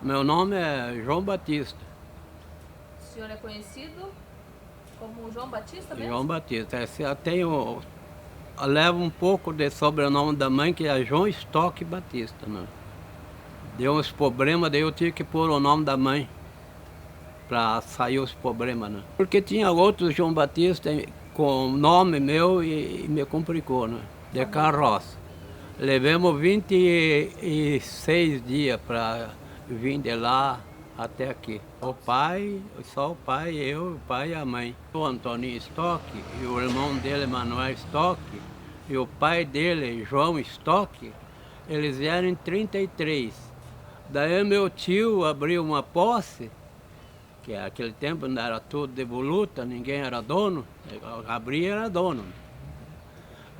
Meu nome é João Batista. O senhor é conhecido como João Batista João mesmo? Batista. Eu tenho, levo um pouco de sobrenome da mãe, que é João Estoque Batista, né? Deu uns problemas, daí eu tive que pôr o nome da mãe para sair os problemas, né? Porque tinha outros João Batista com nome meu e me complicou, né? De Como é? carroça. Levamos 26 dias para vir de lá até aqui. O pai, só o pai, eu, o pai e a mãe. O Antônio Stock e o irmão dele, Manuel Stock, e o pai dele, João Stock, eles vieram em 33. Daí meu tio abriu uma posse, que naquele tempo não era tudo de voluta, ninguém era dono, abria era dono.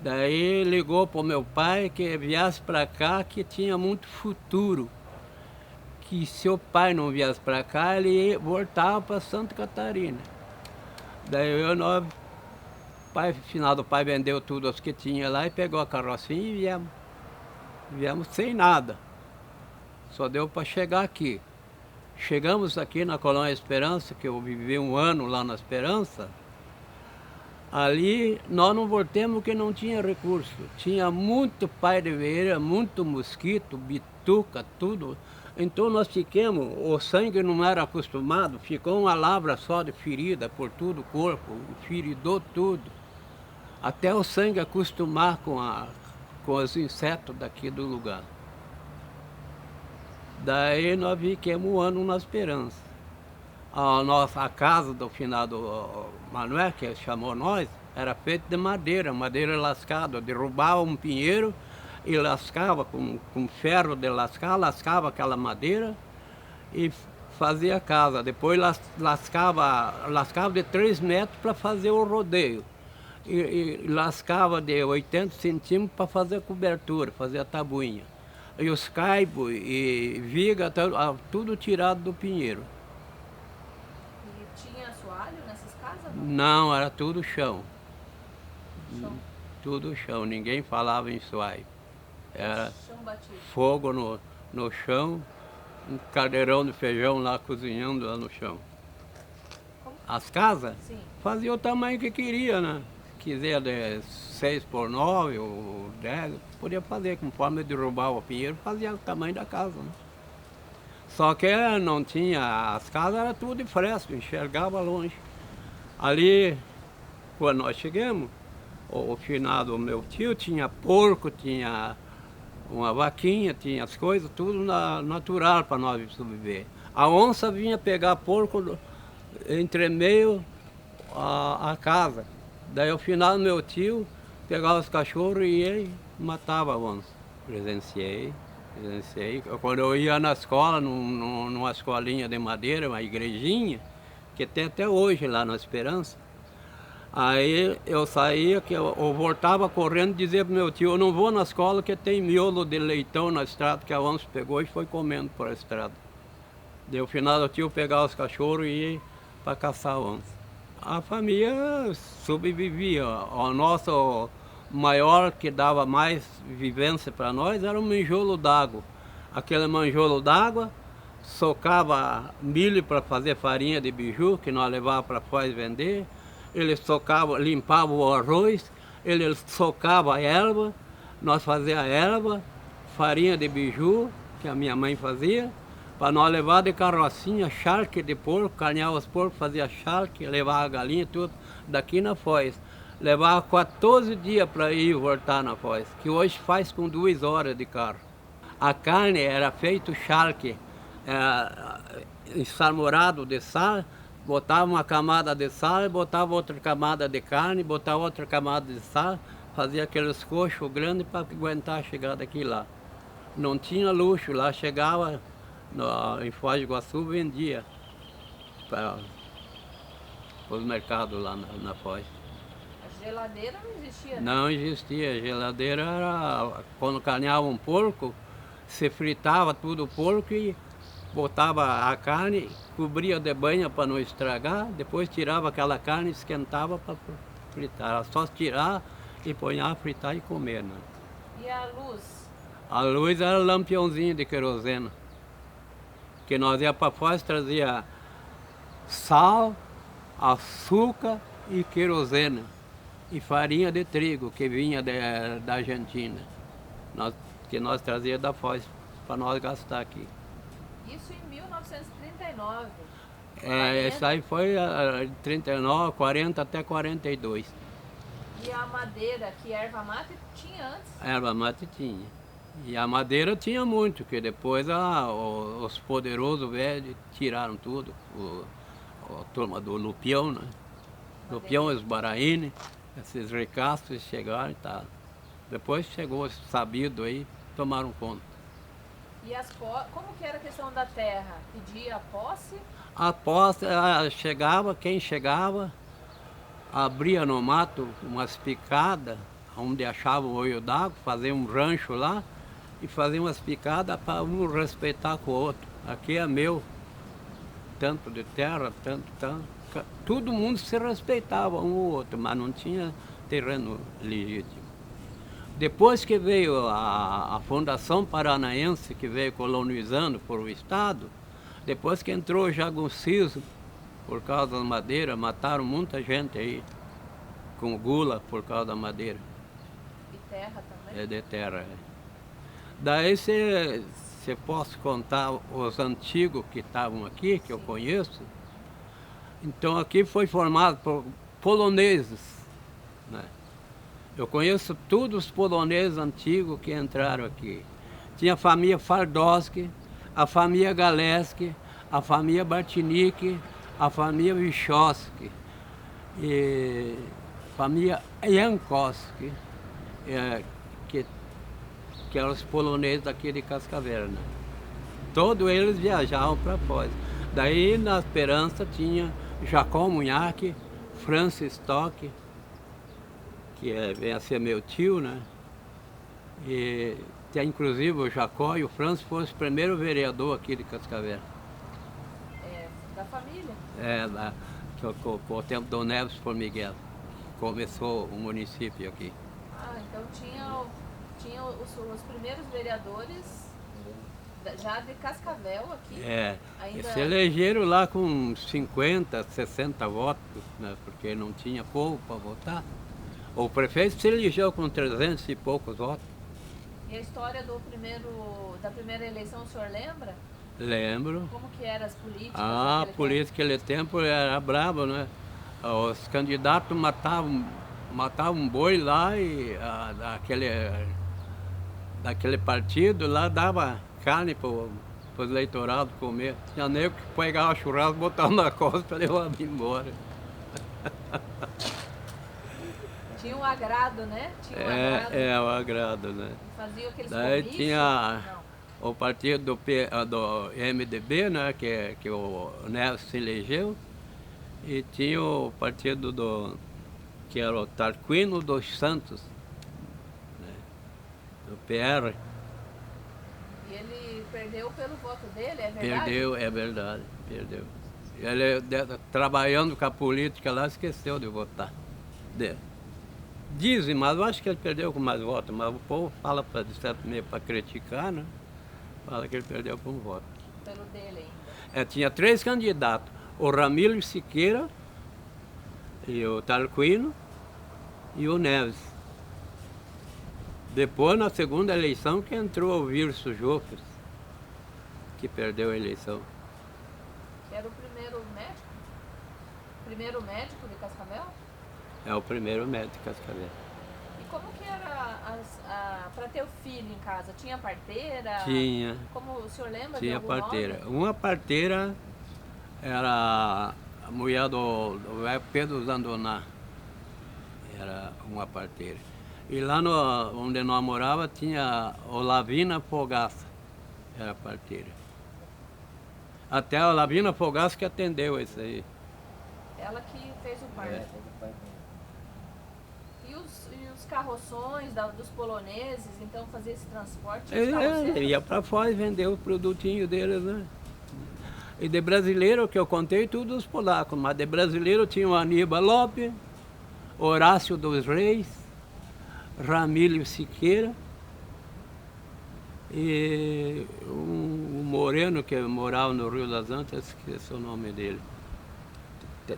Daí ligou para o meu pai que viesse para cá, que tinha muito futuro. Que se o pai não viesse para cá, ele voltava para Santa Catarina. Daí nós, pai, final do pai vendeu tudo os que tinha lá e pegou a carrocinha e viemos. Viemos sem nada. Só deu para chegar aqui. Chegamos aqui na Colônia Esperança, que eu vivi um ano lá na Esperança. Ali nós não voltemos porque não tinha recurso. Tinha muito pai de veira, muito mosquito, bituca, tudo. Então nós ficamos, o sangue não era acostumado, ficou uma lavra só de ferida por todo o corpo, feridou tudo. Até o sangue acostumar com os insetos daqui do lugar. Daí nós ficamos um ano na Esperança. A casa do finado Manuel, que chamou nós, era feita de madeira, madeira lascada. Derrubava um pinheiro e lascava com ferro de lascar, lascava aquela madeira e fazia a casa. Depois lascava de 3 metros para fazer o rodeio. E lascava de 80 centímetros para fazer a cobertura, fazer a tabuinha. E os caibos e viga, tudo tirado do pinheiro. E tinha assoalho nessas casas, não? Não, era tudo chão. Chão, Tudo chão, ninguém falava em suai. Era chão batido. fogo no chão, um caldeirão de feijão lá cozinhando lá no chão. Como? As casas Sim. fazia o tamanho que queria, né? Se quiser de 6 por 9 ou 10, podia fazer, conforme derrubava o pinheiro, fazia o tamanho da casa, né? Só que não tinha, as casas eram tudo de fresco, enxergava longe. Ali, quando nós chegamos, o finado meu tio tinha porco, tinha uma vaquinha, tinha as coisas, tudo natural para nós sobreviver. A onça vinha pegar porco entre meio a casa. Daí o finado meu tio pegava os cachorros e ele matava a onça. Presenciei. Quando eu ia na escola, numa escolinha de madeira, uma igrejinha, que tem até hoje lá na Esperança. Aí eu saía, que eu voltava correndo e dizia pro meu tio, eu não vou na escola que tem miolo de leitão na estrada, que a onça pegou e foi comendo por a estrada. Daí o final o tio pegava os cachorros e ia para caçar a onça. A família sobrevivia. O nosso maior que dava mais vivência para nós era o manjolo d'água. Aquele manjolo d'água socava milho para fazer farinha de biju, que nós levávamos para fora vender. Ele socava, limpava o arroz, ele socava a erva, nós fazíamos a erva, farinha de biju, que a minha mãe fazia, para nós levar de carrocinha, charque de porco, carneava os porcos, fazia charque, levava a galinha, tudo, daqui na Foz. Levava 14 dias para ir e voltar na Foz, que hoje faz com 2 horas de carro. A carne era feito charque, ensalmorado de sal, botava uma camada de sal, botava outra camada de carne, botava outra camada de sal, fazia aqueles coxos grandes para aguentar a chegada daqui lá. Não tinha luxo, lá chegava em Foz do Iguaçu, vendia para os mercados lá na Foz. A geladeira não existia, né? Não existia, a geladeira era quando carneava um porco, se fritava tudo o porco e botava a carne, cobria de banha para não estragar, depois tirava aquela carne e esquentava para fritar. Era só tirar e pôr a fritar e comer, né? E a luz? A luz era lampiãozinho de querosene. Porque nós ia para Foz, trazia sal, açúcar e querosene. E farinha de trigo, que vinha da Argentina. Que nós trazia da Foz, para nós gastar aqui. Isso em 1939. Isso aí foi de 39, 40 até 42. E a madeira, que erva mate, tinha antes? Erva mate tinha. E a madeira tinha muito, que depois os poderosos velhos tiraram tudo. A turma do Lupião, né? Lupião, os Baraíne, esses ricaços chegaram e tal. Depois chegou os sabidos aí, tomaram conta. E como que era a questão da terra? Pedia a posse? A posse, chegava, quem chegava, abria no mato umas picadas, onde achava o olho d'água, fazia um rancho lá e fazia umas picadas para um respeitar com o outro. Aqui é meu, tanto de terra, tanto. Todo mundo se respeitava um ou outro, mas não tinha terreno legítimo. Depois que veio a Fundação Paranaense, que veio colonizando por o Estado, depois que entrou o jaguncismo, por causa da madeira, mataram muita gente aí, com gula por causa da madeira. E terra também? É de terra. Daí você posso contar os antigos que estavam aqui, que eu conheço. Então aqui foi formado por poloneses, né? Eu conheço todos os poloneses antigos que entraram aqui. Tinha a família Fardowski, a família Galeski, a família Bartnik, a família Wischowski, e a família Jankowski, que eram os poloneses daqui de Cascavel, né? Todos eles viajavam para Foz. Daí na Esperança tinha Jacó Munhac, Francis Stock, que vem a ser meu tio, né? E inclusive o Jacó e o Francis foram os primeiros vereadores aqui de Cascavel. Da família? Com o tempo do Neves Formiguel, que começou o município aqui. Então tinha os primeiros vereadores já de Cascavel aqui. Eles se elegeram lá com 50, 60 votos, né? Porque não tinha povo para votar. O prefeito se elegeu com 300 e poucos votos. E a história da primeira eleição, o senhor lembra? Lembro. Como que eram as políticas? A política naquele tempo era braba, né? Os candidatos matavam boi lá e daquele partido lá dava carne para os eleitorados comer. Tinha nego que pegava churrasco, botava na costa e levava embora. Tinha um agrado, né? O agrado, né? Fazia aqueles Daí comícios? tinha o partido do MDB, né? Que o Neves se elegeu. E tinha o partido que era o Tarquino dos Santos, né? Do PR. E ele perdeu pelo voto dele, é verdade? Perdeu, é verdade, perdeu. Ele, trabalhando com a política lá, esqueceu de votar. Dizem, mas eu acho que ele perdeu com mais votos, mas o povo fala de certo meio para criticar, né? Fala que ele perdeu com voto. Pelo dele ainda. Tinha 3 candidatos, o Ramiro Siqueira, e o Tarquino e o Neves. Depois, na segunda eleição, que entrou o Virso Jofres, que perdeu a eleição. Que era o primeiro médico? Primeiro médico de Cascavel? É o primeiro médico de Cascavel. E como que era para ter o filho em casa? Tinha parteira? Tinha. Como o senhor lembra? Tinha de algum parteira. nome? Uma parteira era a mulher do velho Pedro Zandoná. Era uma parteira. E lá onde nós morava tinha a Lavina Fogaça, era parteira. Até a Lavina Fogaça que atendeu isso aí. Ela que fez o parto. E os carroções dos poloneses, então fazia esse transporte? Ia para fora e vender o produtinho deles, né? E de brasileiro, que eu contei, tudo os polacos, mas de brasileiro tinha o Aníbal Lopes, Horácio dos Reis, Ramílio Siqueira E um moreno que morava no Rio das Antas, esqueci o nome dele.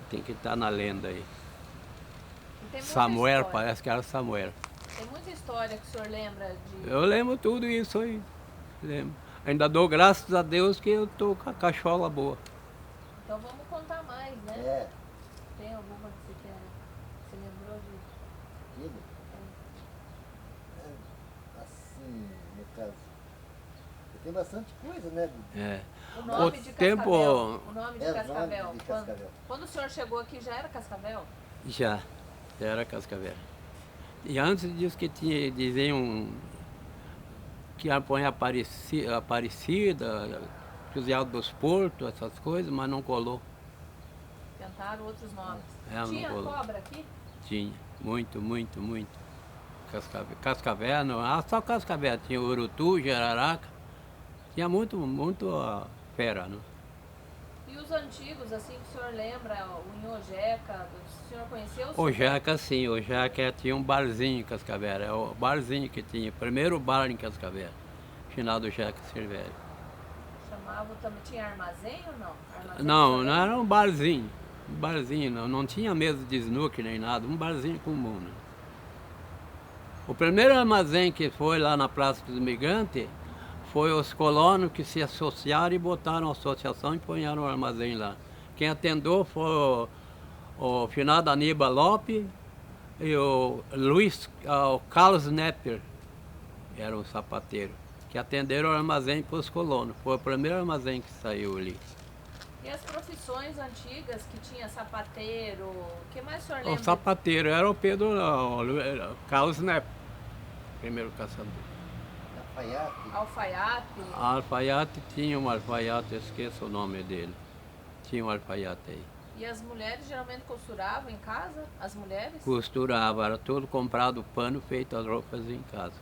Tem que estar na lenda aí. E tem muita Samuel, história. parece que era Samuel. Tem muita história que o senhor lembra de... Eu lembro tudo isso aí. Lembro. Ainda dou graças a Deus que eu tô com a cachola boa. Então vamos contar mais, né? É, Tem alguma que você quer? Você lembrou de... aquilo. Assim, no caso. Tem bastante coisa, né? É. O nome O de tempo- Cascavel. O nome de É, o Cascavel. nome de Cascavel. Quando o senhor chegou aqui já era Cascavel? Já era Cascavel. E antes disso que tinha, diziam que ia pôr Aparecida, Cruzado dos Portos, essas coisas, mas não colou. Tentaram outros nomes. É, não Tinha colou. cobra aqui? Tinha, muito. Cascavel, não, só Cascavel, tinha Urutu, Jararaca, tinha muito fera, né? E os antigos, assim, que o senhor lembra, o Inhojeca, o senhor conheceu? O Jaca sim, o Jaca tinha um barzinho em Cascavel, é o barzinho que tinha, primeiro bar em Cascavel, final do Jaca Cervelli. Chamava também, tinha armazém ou não? Armazém Não, do não senhor era um barzinho, não tinha mesa de snooker nem nada, um barzinho comum, né? O primeiro armazém que foi lá na Praça dos Imigrantes foi os colonos que se associaram e botaram a associação e ponharam o armazém lá. Quem atendeu foi o finado Aníbal Lopes e o Carlos Nepper, era um sapateiro, que atenderam o armazém para os colonos. Foi o primeiro armazém que saiu ali. E as profissões antigas que tinha sapateiro, o que mais o senhor O lembra? sapateiro era o Pedro, Carlos Nepper, primeiro caçador. Alfaiate. Alfaiate. A alfaiate tinha um alfaiate, eu esqueço o nome dele. Tinha um alfaiate aí. E as mulheres geralmente costuravam em casa? As mulheres? Costurava, era tudo comprado pano, feito as roupas em casa.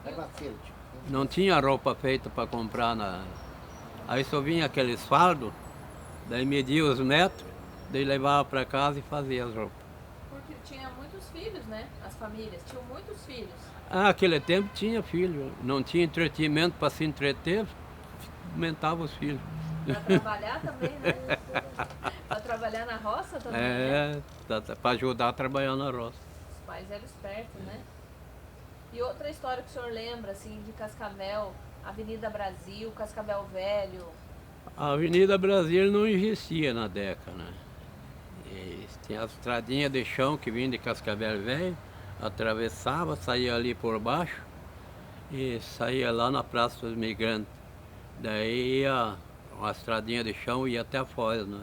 Farmacêutico. Não tinha roupa feita para comprar na. Aí só vinha aqueles fardos, daí media os metros, daí levava para casa e fazia as roupas. Porque tinha muitos filhos, né? As famílias tinham muitos filhos. Ah, aquele tempo tinha filho, não tinha entretenimento para se entreter, aumentava os filhos. Para trabalhar também, né? Para trabalhar na roça também, né? Para ajudar a trabalhar na roça. Os pais eram espertos, né? E outra história que o senhor lembra, assim, de Cascavel, Avenida Brasil, Cascavel Velho. A Avenida Brasil não existia na década, né? E tinha a estradinha de chão que vinha de Cascavel Velho, atravessava, saía ali por baixo e saía lá na Praça dos Imigrantes. Daí ia uma estradinha de chão e ia até a Foz, né?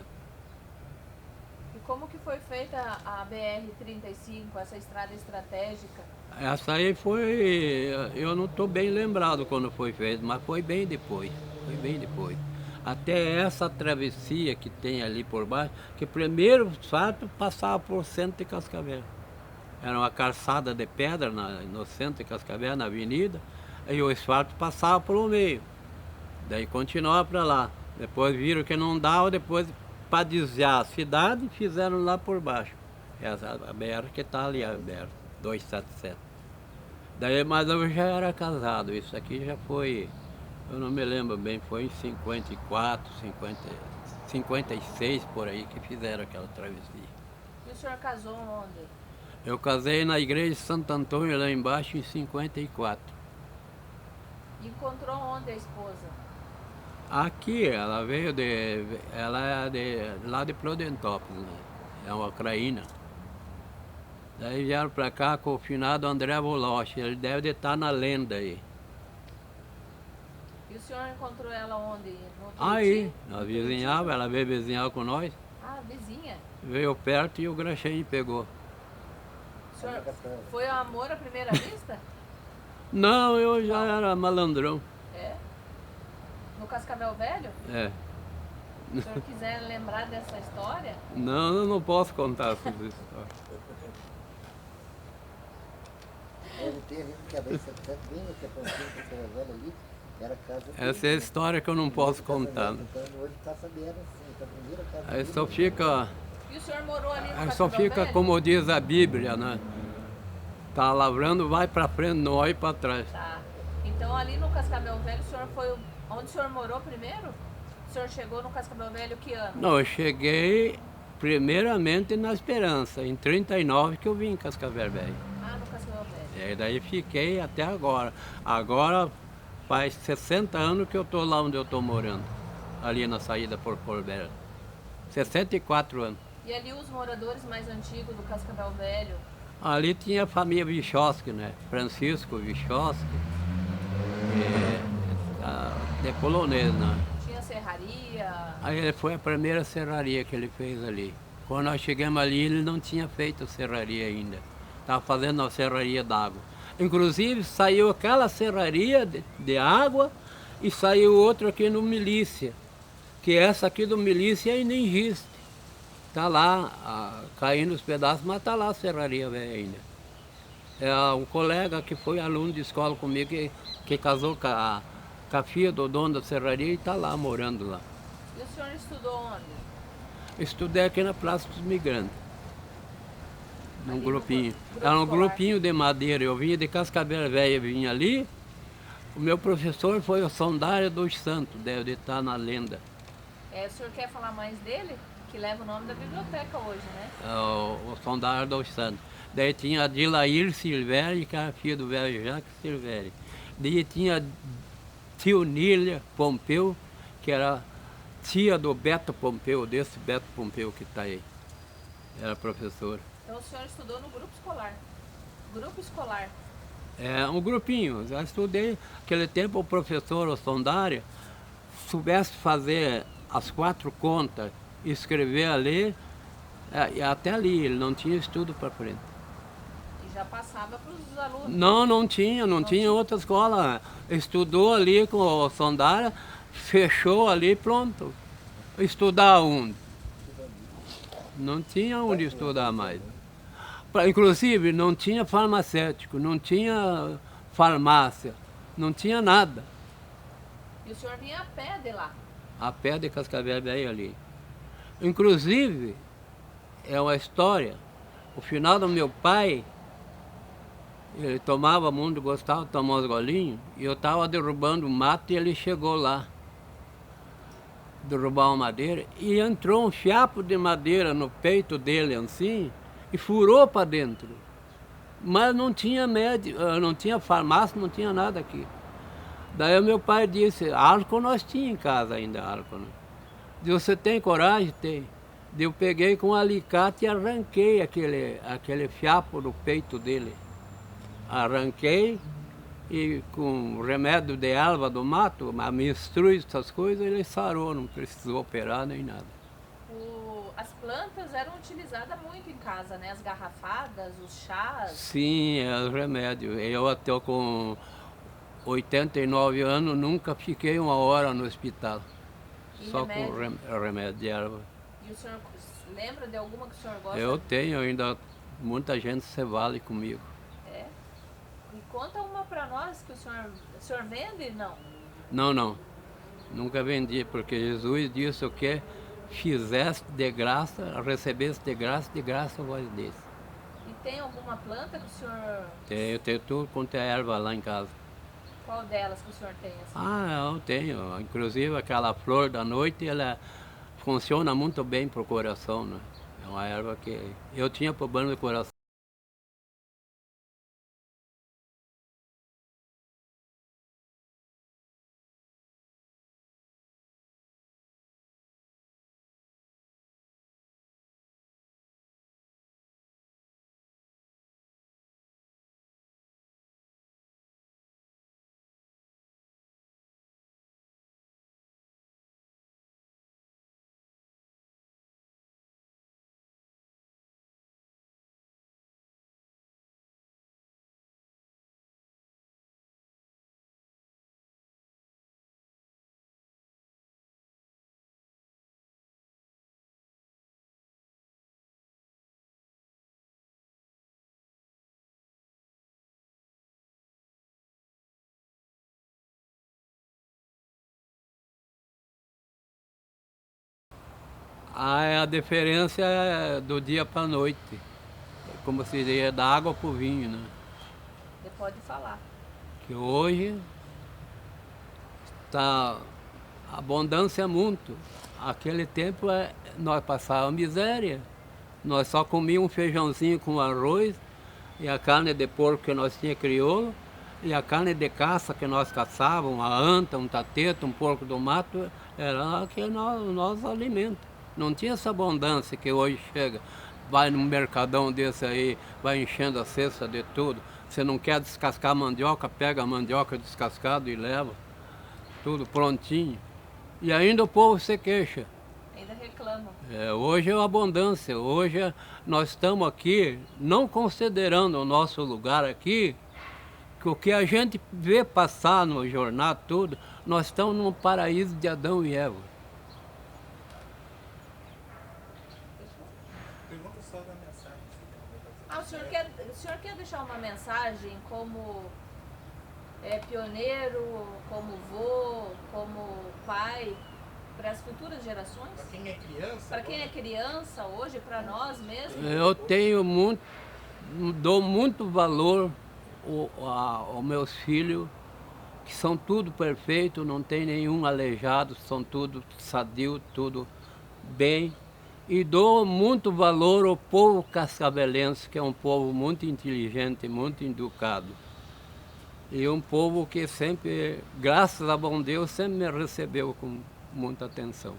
E como que foi feita a BR-35, essa estrada estratégica? Essa aí foi, eu não estou bem lembrado quando foi feito, mas foi bem depois, Até essa travessia que tem ali por baixo, que primeiro o fato passava por centro de Cascavel. Era uma calçada de pedra no centro de Cascavel, na avenida, e o asfalto passava pelo meio. Daí continuava para lá. Depois viram que não dava, depois para desviar a cidade, fizeram lá por baixo. Essa a BR que está ali, a BR 277. Daí, mas eu já era casado, isso aqui já foi, eu não me lembro bem, foi em 54, 56 por aí que fizeram aquela travessia. E o senhor casou onde? Eu casei na igreja de Santo Antônio lá embaixo em 54. E encontrou onde a esposa? Aqui, ela ela é lá de Prudentópolis, né? É uma ucraína. Daí vieram pra cá com o finado André Voloche, ele deve estar na lenda aí. E o senhor encontrou ela onde? No Aí, Tuiuti? nós vizinhava, ela veio vizinhar com nós, Ah, vizinha. veio perto e o Graxém pegou. O senhor foi ao amor à primeira vista? Não, eu já era malandrão. É? No Cascavel Velho? É. Se o senhor quiser lembrar dessa história, Não, eu não posso contar essas histórias. Ele teve que abrir bem esse pontinho que você velho ali, era casa dele. Essa é a história que eu não posso contar. Né? Então hoje está sabendo assim, a primeira casa Aí dele. só fica, e o senhor morou ali no aí Cascavel só fica Velho? como diz a Bíblia, né? Tá lavrando, vai para frente, não olha para trás. Tá. Então ali no Cascavel Velho, o senhor foi onde o senhor morou primeiro? O senhor chegou no Cascavel Velho que ano? Não, eu cheguei primeiramente na Esperança, em 39 que eu vim em Cascavel Velho. Ah, no Cascavel Velho. E daí fiquei até agora. Agora faz 60 anos que eu tô lá onde eu tô morando, ali na saída por Porto. 64 anos. E ali os moradores mais antigos do Cascavel Velho? Ali tinha a família Vichowski, né? Francisco Vichowski, de polonês, né? Tinha serraria? Aí foi a primeira serraria que ele fez ali. Quando nós chegamos ali, ele não tinha feito serraria ainda. Estava fazendo a serraria d'água. Inclusive, saiu aquela serraria de água e saiu outra aqui no Milícia. Que essa aqui do Milícia ainda existe. Está lá, caindo os pedaços, mas está lá a serraria velha ainda. É um colega que foi aluno de escola comigo, que casou com a filha do dono da serraria e está lá, morando lá. E o senhor estudou onde? Estudei aqui na Praça dos Migrantes, num Ali no grupinho. grupo Era um escolar. grupinho de madeira, eu vinha de Cascavel Velha, vinha ali. O meu professor foi o Sondário dos Santos, deve estar na lenda. O senhor quer falar mais dele? Que leva o nome da biblioteca hoje, né? O Sondário dos Santos. Daí tinha a Dilair Silvério, que era filha do velho Jacques Silvério. Daí tinha tio Nília Pompeu, que era tia do Beto Pompeu, desse Beto Pompeu que está aí. Era professor. Então o senhor estudou no grupo escolar. Grupo escolar. É um grupinho, já estudei. Naquele tempo o professor, o Sondário, soubesse fazer as 4 contas, escrever ali, e até ali, ele não tinha estudo para frente. E já passava para os alunos. Não tinha outra escola. Estudou ali com o Sondário, fechou ali, pronto. Estudar onde? Não tinha onde estudar mais. Inclusive, não tinha farmacêutico, não tinha farmácia, não tinha nada. E o senhor vinha a pé de lá. A pé de Cascavel Velho ali. Inclusive, é uma história, o final do meu pai, ele tomava muito, gostava de tomar uns golinhos, e eu estava derrubando o mato e ele chegou lá, derrubar uma madeira, e entrou um fiapo de madeira no peito dele assim, e furou para dentro. Mas não tinha médico, não tinha farmácia, não tinha nada aqui. Daí o meu pai disse, álcool nós tínhamos em casa ainda, álcool. Né? Disse, você tem coragem? Tem. Daí eu peguei com um alicate e arranquei aquele fiapo do peito dele. Arranquei e com remédio de erva do mato, mistruz, essas coisas, ele sarou, não precisou operar nem nada. As plantas eram utilizadas muito em casa, né? As garrafadas, os chás. Sim, é o remédio. Eu até com 89 anos nunca fiquei uma hora no hospital. E Só remédio? com remédio de erva. E o senhor lembra de alguma que o senhor gosta? Eu tenho ainda, muita gente se vale comigo. É? E conta uma pra nós que o senhor vende? Não. Não, nunca vendi, porque Jesus disse o que fizeste de graça, recebeste de graça vós desse. E tem alguma planta que o senhor... Tenho tudo quanto é erva lá em casa. Qual delas que o senhor tem? Assim? Eu tenho. Inclusive aquela flor da noite, ela funciona muito bem para o coração, né? É uma erva que eu tinha problema de coração. A diferença é do dia para a noite. Como se diria, da água para o vinho, né? pode falar. Que hoje está abundância muito. Aquele tempo nós passávamos miséria. Nós só comíamos um feijãozinho com arroz e a carne de porco que nós tinha crioulo e a carne de caça que nós caçávamos, uma anta, um tateta, um porco do mato, era que nós alimentos. Não tinha essa abundância que hoje chega. Vai num mercadão desse aí, vai enchendo a cesta de tudo. Você não quer descascar mandioca, pega a mandioca descascada e leva. Tudo prontinho. E ainda o povo se queixa. Ainda reclamam. Hoje é uma abundância. Hoje nós estamos aqui, não considerando o nosso lugar aqui, que o que a gente vê passar no jornal, tudo, nós estamos num paraíso de Adão e Eva. Pergunta só da mensagem. O senhor quer deixar uma mensagem como pioneiro, como vô, como pai, para as futuras gerações? Para quem é criança? Para quem é criança hoje, para nós mesmos? Eu dou muito valor aos meus filhos, que são tudo perfeito, não tem nenhum aleijado, são tudo sadio, tudo bem. E dou muito valor ao povo cascavelense, que é um povo muito inteligente, muito educado. E um povo que sempre, graças a bom Deus, sempre me recebeu com muita atenção.